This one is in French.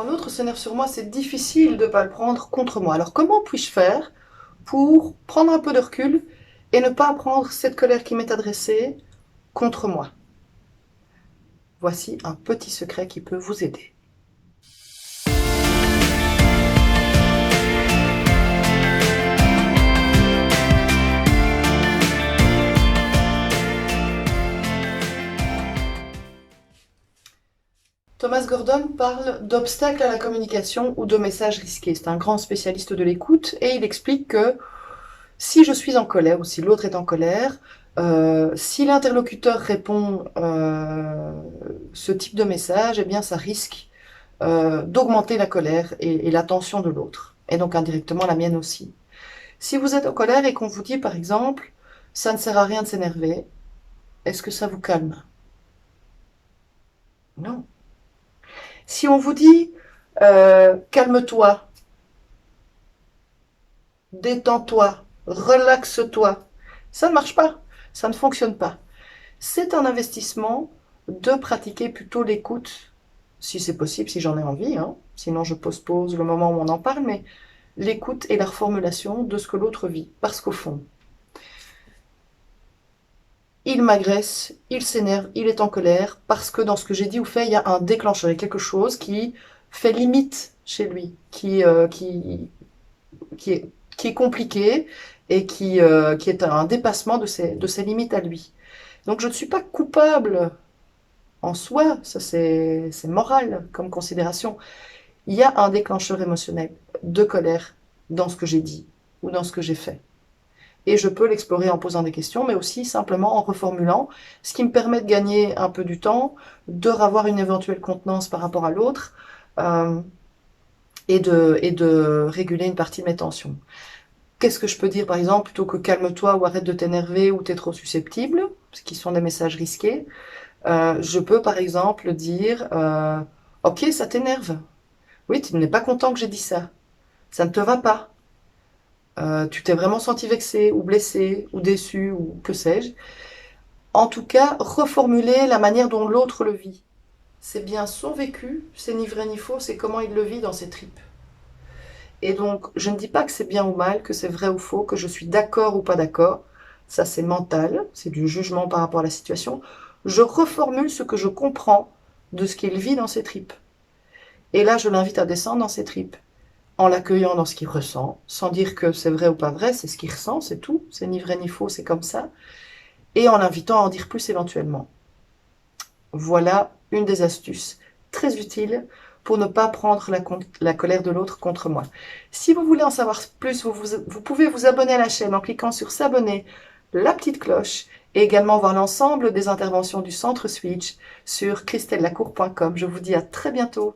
Quand l'autre s'énerve sur moi, c'est difficile de ne pas le prendre contre moi. Alors comment puis-je faire pour prendre un peu de recul et ne pas prendre cette colère qui m'est adressée contre moi? Voici un petit secret qui peut vous aider. Thomas Gordon parle d'obstacles à la communication ou de messages risqués. C'est un grand spécialiste de l'écoute et il explique que si je suis en colère ou si l'autre est en colère, si l'interlocuteur répond ce type de message, eh bien ça risque d'augmenter la colère et la tension de l'autre, et donc indirectement la mienne aussi. Si vous êtes en colère et qu'on vous dit par exemple « ça ne sert à rien de s'énerver », est-ce que ça vous calme? Non. Si on vous dit calme-toi, détends-toi, relaxe-toi, ça ne marche pas, ça ne fonctionne pas. C'est un investissement de pratiquer plutôt l'écoute, si c'est possible, si j'en ai envie, hein. Sinon je postpose le moment où on en parle, mais l'écoute et la reformulation de ce que l'autre vit. Parce qu'au fond, il m'agresse, il s'énerve, il est en colère, parce que dans ce que j'ai dit ou fait, il y a un déclencheur, il y a quelque chose qui fait limite chez lui, qui est, qui est compliqué et qui est un dépassement de ses limites à lui. Donc je ne suis pas coupable en soi, ça c'est moral comme considération. Il y a un déclencheur émotionnel de colère dans ce que j'ai dit ou dans ce que j'ai fait. Et je peux l'explorer en posant des questions, mais aussi simplement en reformulant, ce qui me permet de gagner un peu du temps, de revoir une éventuelle contenance par rapport à l'autre, euh, et de réguler une partie de mes tensions. Qu'est-ce que je peux dire par exemple, plutôt que calme-toi ou arrête de t'énerver ou t'es trop susceptible, ce qui sont des messages risqués, je peux par exemple dire ok, ça t'énerve. Oui, tu n'es pas content que j'ai dit ça. Ça ne te va pas. Tu t'es vraiment senti vexé ou blessé ou déçu ou que sais-je. En tout cas, reformuler la manière dont l'autre le vit. C'est bien son vécu, c'est ni vrai ni faux, c'est comment il le vit dans ses tripes. Et donc, je ne dis pas que c'est bien ou mal, que c'est vrai ou faux, que je suis d'accord ou pas d'accord. Ça, c'est mental, c'est du jugement par rapport à la situation. Je reformule ce que je comprends de ce qu'il vit dans ses tripes. Et là, je l'invite à descendre dans ses tripes, en l'accueillant dans ce qu'il ressent, sans dire que c'est vrai ou pas vrai, c'est ce qu'il ressent, c'est tout. C'est ni vrai ni faux, c'est comme ça. Et en l'invitant à en dire plus éventuellement. Voilà une des astuces très utiles pour ne pas prendre la colère de l'autre contre moi. Si vous voulez en savoir plus, vous pouvez vous abonner à la chaîne en cliquant sur s'abonner, la petite cloche, et également voir l'ensemble des interventions du Centre Switch sur christellacour.com. Je vous dis à très bientôt.